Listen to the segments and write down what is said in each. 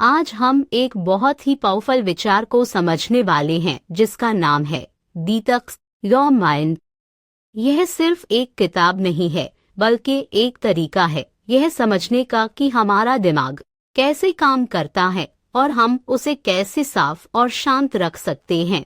आज हम एक बहुत ही पावरफुल विचार को समझने वाले हैं जिसका नाम है डिटॉक्स योर माइंड। यह सिर्फ एक किताब नहीं है बल्कि एक तरीका है यह समझने का कि हमारा दिमाग कैसे काम करता है और हम उसे कैसे साफ और शांत रख सकते हैं।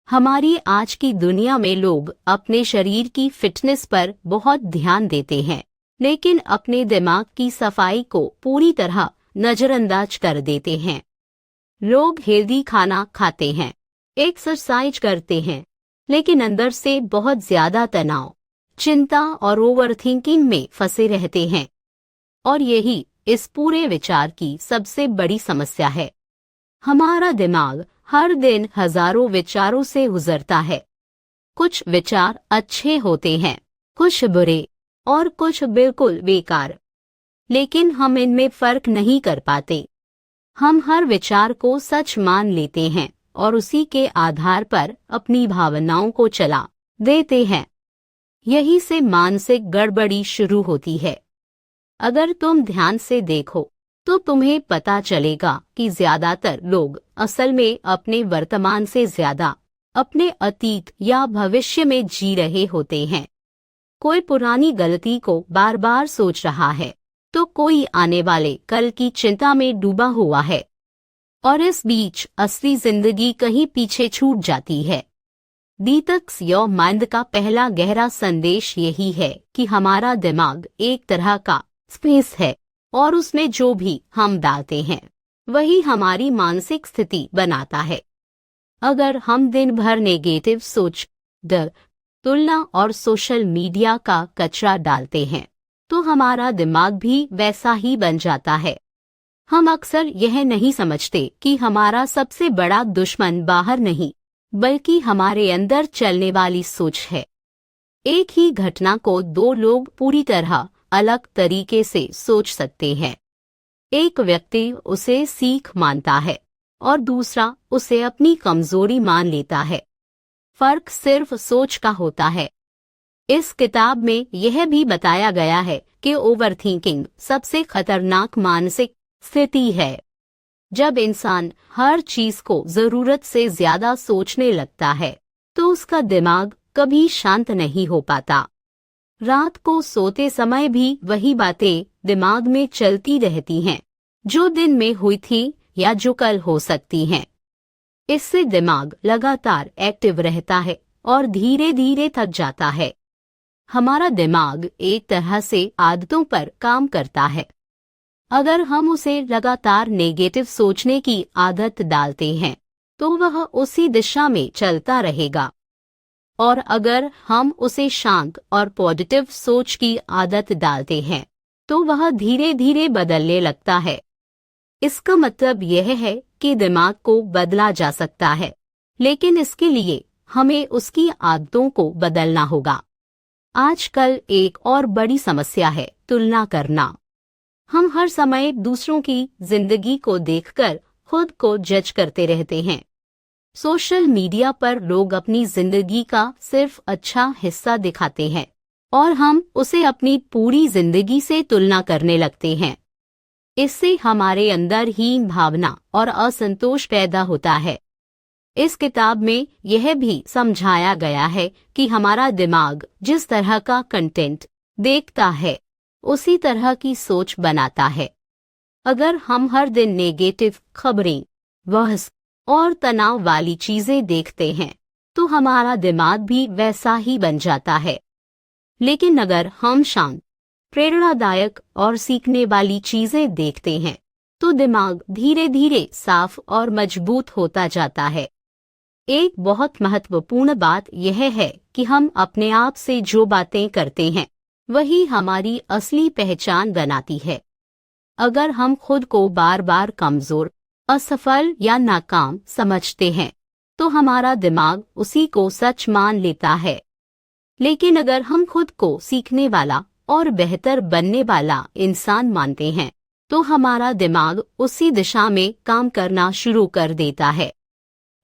हमारी आज की दुनिया में लोग अपने शरीर की फिटनेस पर बहुत ध्यान देते हैं, लेकिन अपने दिमाग की सफाई को पूरी तरह नजरअंदाज कर देते हैं। लोग हेल्दी खाना खाते हैं, एक्सरसाइज करते हैं, लेकिन अंदर से बहुत ज्यादा तनाव, चिंता और ओवरथिंकिंग में फंसे रहते हैं। और यही इस पूरे विचार की सबसे बड़ी समस्या है। हमारा दिमाग हर दिन हजारों विचारों से गुजरता है। कुछ विचार अच्छे होते हैं, कुछ बुरे और कुछ बिल्कुल बेकार, लेकिन हम इनमें फर्क नहीं कर पाते। हम हर विचार को सच मान लेते हैं और उसी के आधार पर अपनी भावनाओं को चला देते हैं। यही से मानसिक गड़बड़ी शुरू होती है। अगर तुम ध्यान से देखो तो तुम्हें पता चलेगा कि ज्यादातर लोग असल में अपने वर्तमान से ज्यादा अपने अतीत या भविष्य में जी रहे होते हैं। कोई पुरानी गलती को बार बार सोच रहा है तो कोई आने वाले कल की चिंता में डूबा हुआ है, और इस बीच असली जिंदगी कहीं पीछे छूट जाती है। डिटॉक्स योर माइंड का पहला गहरा संदेश यही है कि हमारा दिमाग एक तरह का स्पेस है और उसमें जो भी हम डालते हैं वही हमारी मानसिक स्थिति बनाता है। अगर हम दिन भर नेगेटिव सोच, डर, तुलना और सोशल मीडिया का कचरा डालते हैं तो हमारा दिमाग भी वैसा ही बन जाता है। हम अक्सर यह नहीं समझते कि हमारा सबसे बड़ा दुश्मन बाहर नहीं बल्कि हमारे अंदर चलने वाली सोच है। एक ही घटना को दो लोग पूरी तरह अलग तरीके से सोच सकते हैं। एक व्यक्ति उसे सीख मानता है और दूसरा उसे अपनी कमजोरी मान लेता है। फर्क सिर्फ सोच का होता है। इस किताब में यह भी बताया गया है कि ओवरथिंकिंग सबसे खतरनाक मानसिक स्थिति है। जब इंसान हर चीज को जरूरत से ज्यादा सोचने लगता है तो उसका दिमाग कभी शांत नहीं हो पाता। रात को सोते समय भी वही बातें दिमाग में चलती रहती हैं जो दिन में हुई थी या जो कल हो सकती हैं। इससे दिमाग लगातार एक्टिव रहता है और धीरे धीरे थक जाता है। हमारा दिमाग एक तरह से आदतों पर काम करता है। अगर हम उसे लगातार नेगेटिव सोचने की आदत डालते हैं तो वह उसी दिशा में चलता रहेगा, और अगर हम उसे शांत और पॉजिटिव सोच की आदत डालते हैं तो वह धीरे धीरे बदलने लगता है। इसका मतलब यह है कि दिमाग को बदला जा सकता है, लेकिन इसके लिए हमें उसकी आदतों को बदलना होगा। आजकल एक और बड़ी समस्या है तुलना करना। हम हर समय दूसरों की जिंदगी को देखकर खुद को जज करते रहते हैं। सोशल मीडिया पर लोग अपनी जिंदगी का सिर्फ अच्छा हिस्सा दिखाते हैं और हम उसे अपनी पूरी जिंदगी से तुलना करने लगते हैं। इससे हमारे अंदर हीन भावना और असंतोष पैदा होता है। इस किताब में यह भी समझाया गया है कि हमारा दिमाग जिस तरह का कंटेंट देखता है उसी तरह की सोच बनाता है। अगर हम हर दिन नेगेटिव खबरें, बहस और तनाव वाली चीजें देखते हैं तो हमारा दिमाग भी वैसा ही बन जाता है। लेकिन अगर हम शांत, प्रेरणादायक और सीखने वाली चीजें देखते हैं तो दिमाग धीरे धीरे साफ और मजबूत होता जाता है। एक बहुत महत्वपूर्ण बात यह है कि हम अपने आप से जो बातें करते हैं वही हमारी असली पहचान बनाती है। अगर हम खुद को बार बार कमजोर, असफल या नाकाम समझते हैं तो हमारा दिमाग उसी को सच मान लेता है। लेकिन अगर हम खुद को सीखने वाला और बेहतर बनने वाला इंसान मानते हैं तो हमारा दिमाग उसी दिशा में काम करना शुरू कर देता है।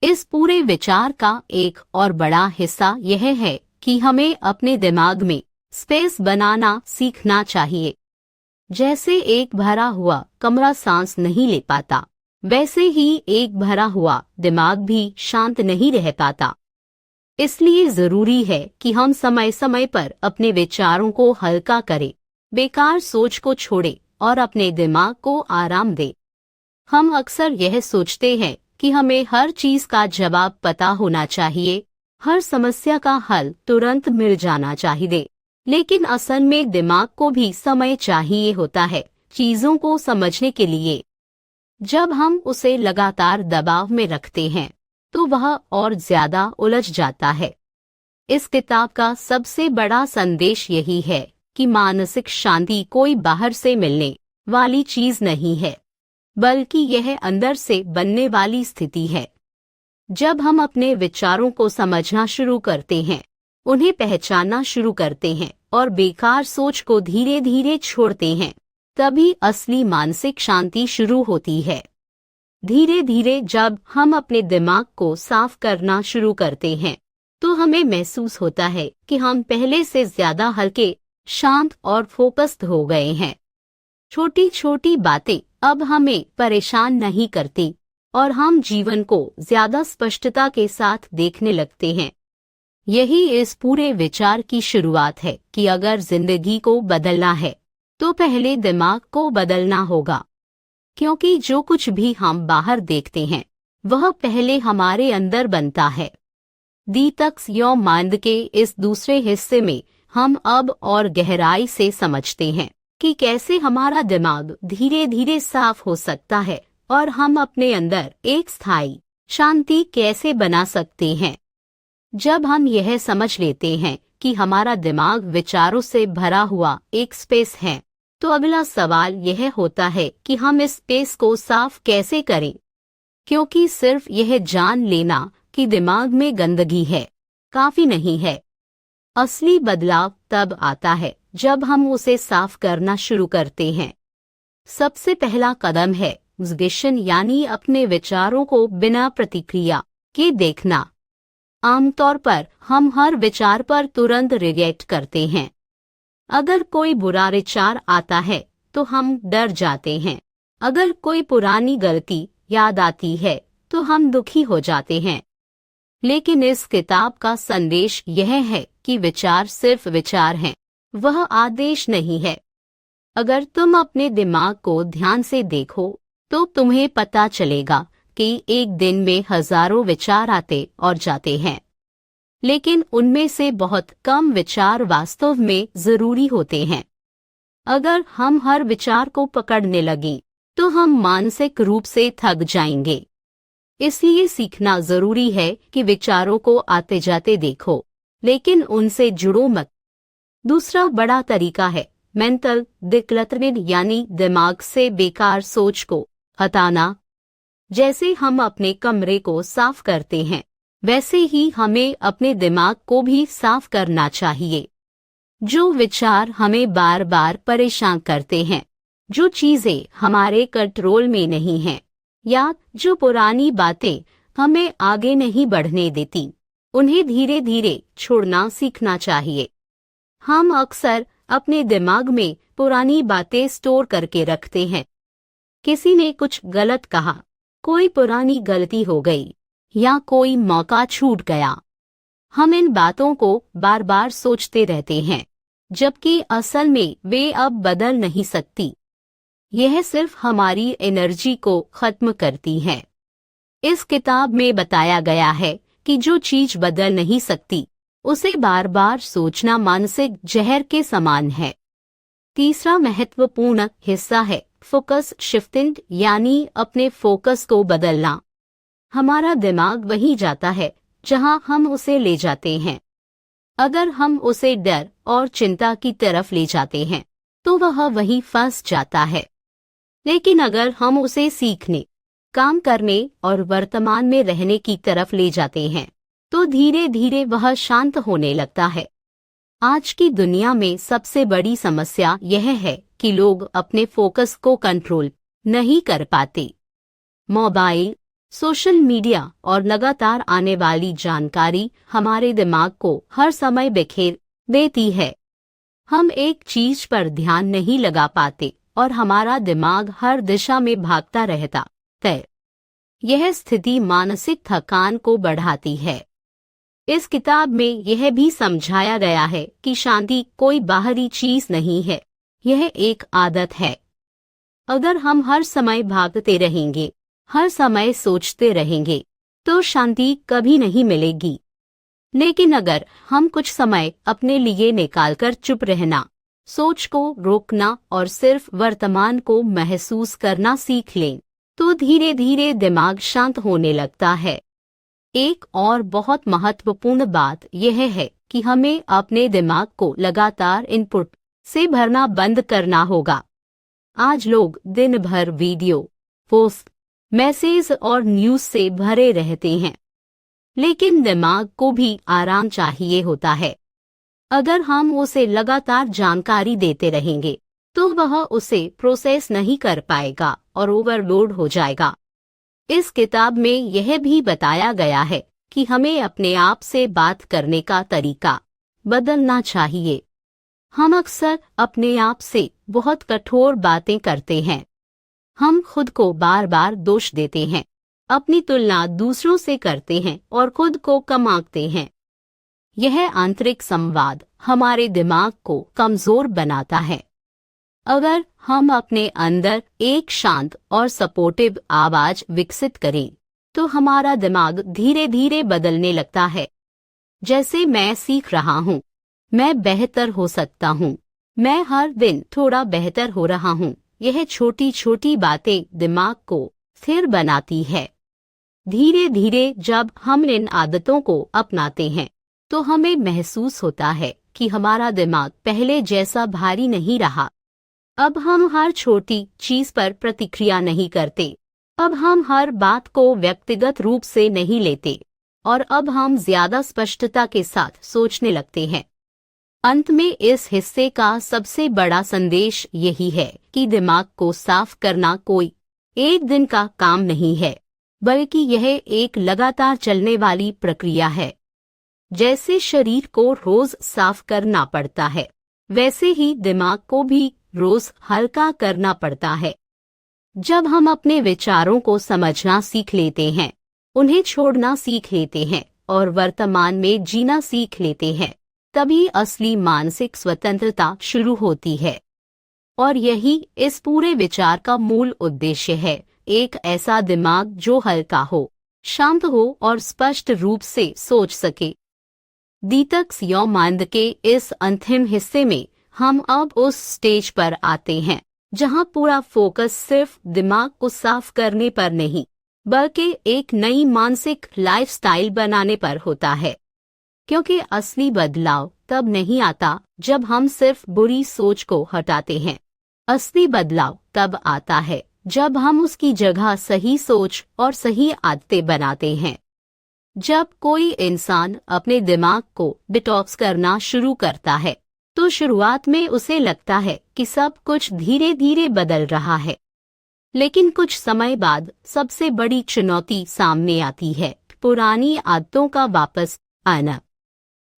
इस पूरे विचार का एक और बड़ा हिस्सा यह है कि हमें अपने दिमाग में स्पेस बनाना सीखना चाहिए। जैसे एक भरा हुआ कमरा सांस नहीं ले पाता, वैसे ही एक भरा हुआ दिमाग भी शांत नहीं रह पाता। इसलिए जरूरी है कि हम समय समय पर अपने विचारों को हल्का करें, बेकार सोच को छोड़ें और अपने दिमाग को आराम दें। हम अक्सर यह सोचते हैं कि हमें हर चीज का जवाब पता होना चाहिए, हर समस्या का हल तुरंत मिल जाना चाहिए। लेकिन असल में दिमाग को भी समय चाहिए होता है चीजों को समझने के लिए। जब हम उसे लगातार दबाव में रखते हैं तो वह और ज्यादा उलझ जाता है। इस किताब का सबसे बड़ा संदेश यही है कि मानसिक शांति कोई बाहर से मिलने वाली चीज नहीं है, बल्कि यह अंदर से बनने वाली स्थिति है। जब हम अपने विचारों को समझना शुरू करते हैं, उन्हें पहचानना शुरू करते हैं और बेकार सोच को धीरे धीरे छोड़ते हैं, तभी असली मानसिक शांति शुरू होती है। धीरे धीरे जब हम अपने दिमाग को साफ करना शुरू करते हैं तो हमें महसूस होता है कि हम पहले से ज्यादा हल्के, शांत और फोकस्ड हो गए हैं। छोटी छोटी बातें अब हमें परेशान नहीं करती और हम जीवन को ज्यादा स्पष्टता के साथ देखने लगते हैं। यही इस पूरे विचार की शुरुआत है कि अगर जिंदगी को बदलना है तो पहले दिमाग को बदलना होगा, क्योंकि जो कुछ भी हम बाहर देखते हैं वह पहले हमारे अंदर बनता है। डिटॉक्स योर माइंड के इस दूसरे हिस्से में हम अब और गहराई से समझते हैं कि कैसे हमारा दिमाग धीरे धीरे साफ हो सकता है और हम अपने अंदर एक स्थायी शांति कैसे बना सकते हैं। जब हम यह समझ लेते हैं कि हमारा दिमाग विचारों से भरा हुआ एक स्पेस है, तो अगला सवाल यह होता है कि हम इस स्पेस को साफ कैसे करें, क्योंकि सिर्फ यह जान लेना कि दिमाग में गंदगी है काफी नहीं है। असली बदलाव तब आता है जब हम उसे साफ करना शुरू करते हैं। सबसे पहला कदम है ऑब्जर्वेशन, यानी अपने विचारों को बिना प्रतिक्रिया के देखना। आमतौर पर हम हर विचार पर तुरंत रिएक्ट करते हैं। अगर कोई बुरा विचार आता है तो हम डर जाते हैं। अगर कोई पुरानी गलती याद आती है तो हम दुखी हो जाते हैं। लेकिन इस किताब का संदेश यह है कि विचार सिर्फ विचार हैं, वह आदेश नहीं है। अगर तुम अपने दिमाग को ध्यान से देखो तो तुम्हें पता चलेगा कि एक दिन में हजारों विचार आते और जाते हैं, लेकिन उनमें से बहुत कम विचार वास्तव में जरूरी होते हैं। अगर हम हर विचार को पकड़ने लगें तो हम मानसिक रूप से थक जाएंगे। इसलिए सीखना जरूरी है कि विचारों को आते जाते देखो, लेकिन उनसे जुड़ो मत। दूसरा बड़ा तरीका है मेंटल डिक्लटरिंग, यानी दिमाग से बेकार सोच को हटाना। जैसे हम अपने कमरे को साफ करते हैं, वैसे ही हमें अपने दिमाग को भी साफ करना चाहिए। जो विचार हमें बार बार परेशान करते हैं, जो चीजें हमारे कंट्रोल में नहीं हैं, या जो पुरानी बातें हमें आगे नहीं बढ़ने देती, उन्हें धीरे धीरे छोड़ना सीखना चाहिए। हम अक्सर अपने दिमाग में पुरानी बातें स्टोर करके रखते हैं। किसी ने कुछ गलत कहा, कोई पुरानी गलती हो गई, या कोई मौका छूट गया। हम इन बातों को बार बार सोचते रहते हैं, जबकि असल में वे अब बदल नहीं सकती। यह सिर्फ हमारी एनर्जी को खत्म करती है। इस किताब में बताया गया है कि जो चीज बदल नहीं सकती, उसे बार बार सोचना मानसिक जहर के समान है। तीसरा महत्वपूर्ण हिस्सा है फोकस शिफ्टिंग, यानी अपने फोकस को बदलना। हमारा दिमाग वहीं जाता है जहां हम उसे ले जाते हैं। अगर हम उसे डर और चिंता की तरफ ले जाते हैं तो वह वहीं फंस जाता है। लेकिन अगर हम उसे सीखने, काम करने और वर्तमान में रहने की तरफ ले जाते हैं तो धीरे धीरे वह शांत होने लगता है। आज की दुनिया में सबसे बड़ी समस्या यह है कि लोग अपने फोकस को कंट्रोल नहीं कर पाते। मोबाइल, सोशल मीडिया और लगातार आने वाली जानकारी हमारे दिमाग को हर समय बिखेर देती है। हम एक चीज पर ध्यान नहीं लगा पाते और हमारा दिमाग हर दिशा में भागता रहता है। यह स्थिति मानसिक थकान को बढ़ाती है। इस किताब में यह भी समझाया गया है कि शांति कोई बाहरी चीज नहीं है, यह एक आदत है। अगर हम हर समय भागते रहेंगे, हर समय सोचते रहेंगे, तो शांति कभी नहीं मिलेगी। लेकिन अगर हम कुछ समय अपने लिए निकालकर चुप रहना, सोच को रोकना और सिर्फ वर्तमान को महसूस करना सीख लें, तो धीरे धीरे दिमाग शांत होने लगता है। एक और बहुत महत्वपूर्ण बात यह है कि हमें अपने दिमाग को लगातार इनपुट से भरना बंद करना होगा। आज लोग दिन भर वीडियो, पोस्ट, मैसेज और न्यूज से भरे रहते हैं, लेकिन दिमाग को भी आराम चाहिए होता है। अगर हम उसे लगातार जानकारी देते रहेंगे, तो वह उसे प्रोसेस नहीं कर पाएगा और ओवरलोड हो जाएगा। इस किताब में यह भी बताया गया है कि हमें अपने आप से बात करने का तरीका बदलना चाहिए। हम अक्सर अपने आप से बहुत कठोर बातें करते हैं। हम खुद को बार बार दोष देते हैं, अपनी तुलना दूसरों से करते हैं और खुद को कम आंकते हैं। यह आंतरिक संवाद हमारे दिमाग को कमजोर बनाता है। अगर हम अपने अंदर एक शांत और सपोर्टिव आवाज विकसित करें, तो हमारा दिमाग धीरे धीरे बदलने लगता है। जैसे मैं सीख रहा हूँ, मैं बेहतर हो सकता हूँ, मैं हर दिन थोड़ा बेहतर हो रहा हूँ। यह छोटी छोटी बातें दिमाग को स्थिर बनाती है। धीरे धीरे जब हम इन आदतों को अपनाते हैं, तो हमें महसूस होता है कि हमारा दिमाग पहले जैसा भारी नहीं रहा। अब हम हर छोटी चीज पर प्रतिक्रिया नहीं करते, अब हम हर बात को व्यक्तिगत रूप से नहीं लेते और अब हम ज्यादा स्पष्टता के साथ सोचने लगते हैं। अंत में इस हिस्से का सबसे बड़ा संदेश यही है कि दिमाग को साफ करना कोई एक दिन का काम नहीं है, बल्कि यह एक लगातार चलने वाली प्रक्रिया है। जैसे शरीर को रोज साफ करना पड़ता है, वैसे ही दिमाग को भी रोज हल्का करना पड़ता है। जब हम अपने विचारों को समझना सीख लेते हैं, उन्हें छोड़ना सीख लेते हैं और वर्तमान में जीना सीख लेते हैं, तभी असली मानसिक स्वतंत्रता शुरू होती है। और यही इस पूरे विचार का मूल उद्देश्य है, एक ऐसा दिमाग जो हल्का हो, शांत हो और स्पष्ट रूप से सोच सके। डिटॉक्स योर माइंड के इस अंतिम हिस्से में हम अब उस स्टेज पर आते हैं जहां पूरा फोकस सिर्फ दिमाग को साफ करने पर नहीं, बल्कि एक नई मानसिक लाइफस्टाइल बनाने पर होता है। क्योंकि असली बदलाव तब नहीं आता जब हम सिर्फ बुरी सोच को हटाते हैं। असली बदलाव तब आता है जब हम उसकी जगह सही सोच और सही आदतें बनाते हैं। जब कोई इंसान अपने दिमाग को डिटॉक्स करना शुरू करता है, तो शुरुआत में उसे लगता है कि सब कुछ धीरे धीरे बदल रहा है। लेकिन कुछ समय बाद सबसे बड़ी चुनौती सामने आती है, पुरानी आदतों का वापस आना।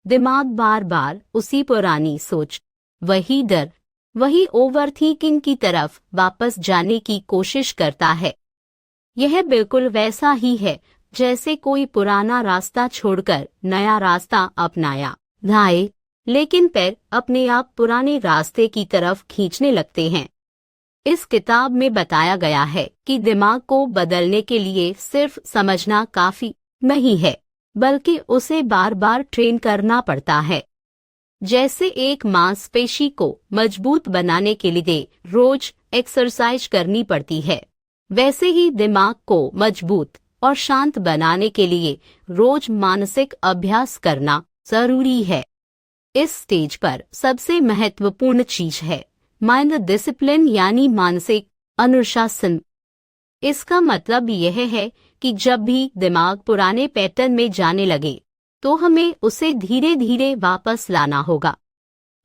दिमाग बार बार उसी पुरानी सोच, वही डर, वही ओवरथिंकिंग की तरफ वापस जाने की कोशिश करता है। यह बिल्कुल वैसा ही है जैसे कोई पुराना रास्ता छोड़कर नया रास्ता अपनाया जाए, लेकिन पैर अपने आप पुराने रास्ते की तरफ खींचने लगते हैं। इस किताब में बताया गया है कि दिमाग को बदलने के लिए सिर्फ समझना काफी नहीं है, बल्कि उसे बार बार ट्रेन करना पड़ता है। जैसे एक मांसपेशी को मजबूत बनाने के लिए रोज एक्सरसाइज करनी पड़ती है, वैसे ही दिमाग को मजबूत और शांत बनाने के लिए रोज मानसिक अभ्यास करना जरूरी है। इस स्टेज पर सबसे महत्वपूर्ण चीज है माइंड डिसिप्लिन, यानी मानसिक अनुशासन। इसका मतलब यह है कि जब भी दिमाग पुराने पैटर्न में जाने लगे, तो हमें उसे धीरे धीरे वापस लाना होगा।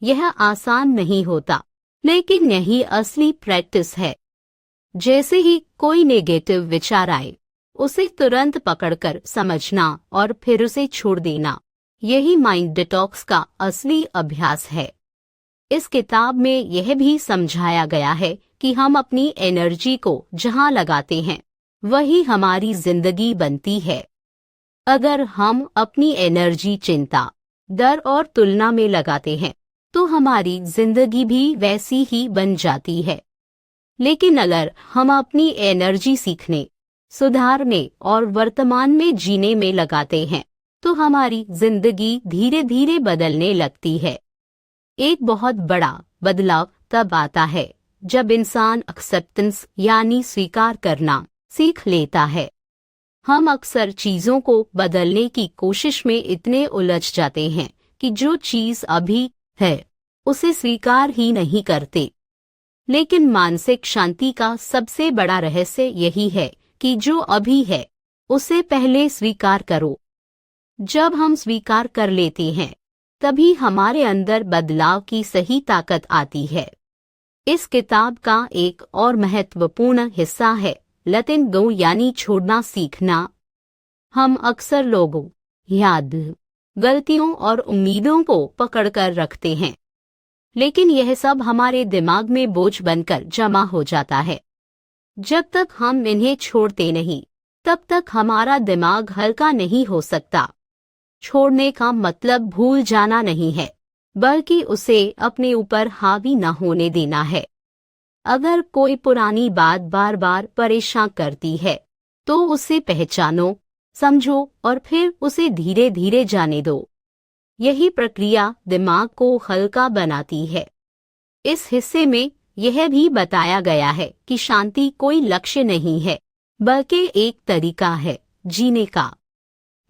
यह आसान नहीं होता, लेकिन यही असली प्रैक्टिस है। जैसे ही कोई नेगेटिव विचार आए, उसे तुरंत पकड़कर समझना और फिर उसे छोड़ देना, यही माइंड डिटॉक्स का असली अभ्यास है। इस किताब में यह भी समझाया गया है कि हम अपनी एनर्जी को जहां लगाते हैं, वही हमारी जिंदगी बनती है। अगर हम अपनी एनर्जी चिंता, डर और तुलना में लगाते हैं तो हमारी जिंदगी भी वैसी ही बन जाती है। लेकिन अगर हम अपनी एनर्जी सीखने, सुधारने और वर्तमान में जीने में लगाते हैं तो हमारी जिंदगी धीरे धीरे बदलने लगती है। एक बहुत बड़ा बदलाव तब आता है जब इंसान एक्सेप्टेंस यानी स्वीकार करना सीख लेता है। हम अक्सर चीजों को बदलने की कोशिश में इतने उलझ जाते हैं कि जो चीज अभी है उसे स्वीकार ही नहीं करते। लेकिन मानसिक शांति का सबसे बड़ा रहस्य यही है कि जो अभी है उसे पहले स्वीकार करो। जब हम स्वीकार कर लेते हैं तभी हमारे अंदर बदलाव की सही ताकत आती है। इस किताब का एक और महत्वपूर्ण हिस्सा है लेटिंग गो यानी छोड़ना सीखना। हम अक्सर लोगों, याद, गलतियों और उम्मीदों को पकड़कर रखते हैं, लेकिन यह सब हमारे दिमाग में बोझ बनकर जमा हो जाता है। जब तक हम इन्हें छोड़ते नहीं तब तक हमारा दिमाग हल्का नहीं हो सकता। छोड़ने का मतलब भूल जाना नहीं है, बल्कि उसे अपने ऊपर हावी न होने देना है। अगर कोई पुरानी बात बार बार परेशान करती है तो उसे पहचानो, समझो और फिर उसे धीरे धीरे जाने दो। यही प्रक्रिया दिमाग को हल्का बनाती है। इस हिस्से में यह भी बताया गया है कि शांति कोई लक्ष्य नहीं है, बल्कि एक तरीका है जीने का।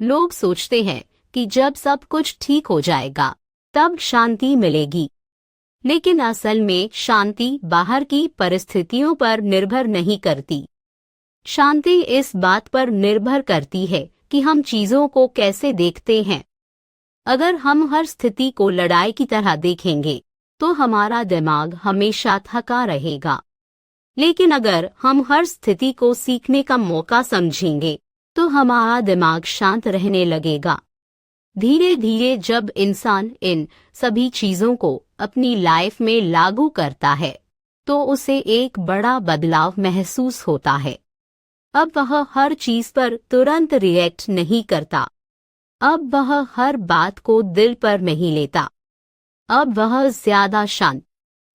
लोग सोचते हैं कि जब सब कुछ ठीक हो जाएगा तब शांति मिलेगी, लेकिन असल में शांति बाहर की परिस्थितियों पर निर्भर नहीं करती। शांति इस बात पर निर्भर करती है कि हम चीजों को कैसे देखते हैं। अगर हम हर स्थिति को लड़ाई की तरह देखेंगे तो हमारा दिमाग हमेशा थका रहेगा। लेकिन अगर हम हर स्थिति को सीखने का मौका समझेंगे तो हमारा दिमाग शांत रहने लगेगा। धीरे धीरे जब इंसान इन सभी चीजों को अपनी लाइफ में लागू करता है तो उसे एक बड़ा बदलाव महसूस होता है। अब वह हर चीज पर तुरंत रिएक्ट नहीं करता। अब वह हर बात को दिल पर नहीं लेता। अब वह ज्यादा शांत,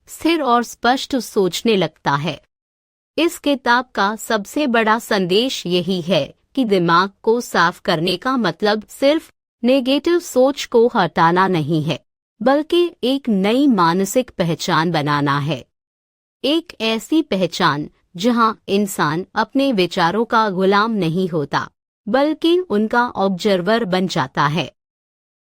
स्थिर और स्पष्ट सोचने लगता है। इस किताब का सबसे बड़ा संदेश यही है कि दिमाग को साफ करने का मतलब सिर्फ नेगेटिव सोच को हटाना नहीं है, बल्कि एक नई मानसिक पहचान बनाना है। एक ऐसी पहचान जहां इंसान अपने विचारों का गुलाम नहीं होता, बल्कि उनका ऑब्जर्वर बन जाता है।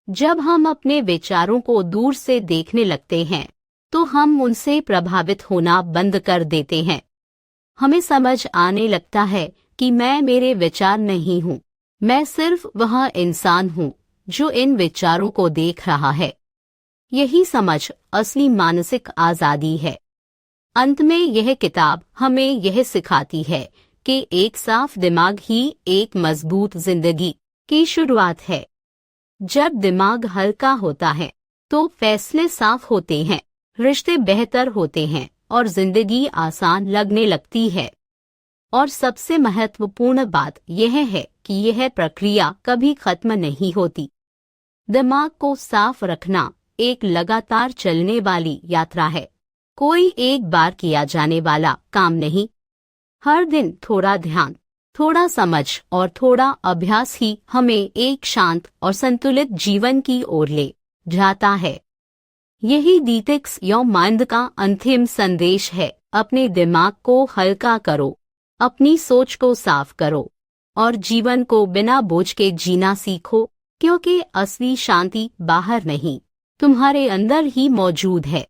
जब हम अपने विचारों को दूर से देखने लगते हैं तो हम उनसे प्रभावित होना बंद कर देते हैं। हमें समझ आने लगता है कि मैं मेरे विचार नहीं हूँ, मैं सिर्फ वह इंसान हूँ जो इन विचारों को देख रहा है। यही समझ असली मानसिक आजादी है। अंत में यह किताब हमें यह सिखाती है कि एक साफ दिमाग ही एक मजबूत जिंदगी की शुरुआत है। जब दिमाग हल्का होता है तो फैसले साफ होते हैं, रिश्ते बेहतर होते हैं और जिंदगी आसान लगने लगती है। और सबसे महत्वपूर्ण बात यह है कि यह प्रक्रिया कभी खत्म नहीं होती। दिमाग को साफ रखना एक लगातार चलने वाली यात्रा है, कोई एक बार किया जाने वाला काम नहीं। हर दिन थोड़ा ध्यान, थोड़ा समझ और थोड़ा अभ्यास ही हमें एक शांत और संतुलित जीवन की ओर ले जाता है। यही डिटॉक्स योर माइंड का अंतिम संदेश है। अपने दिमाग को हल्का करो, अपनी सोच को साफ करो और जीवन को बिना बोझ के जीना सीखो, क्योंकि असली शांति बाहर नहीं, तुम्हारे अंदर ही मौजूद है।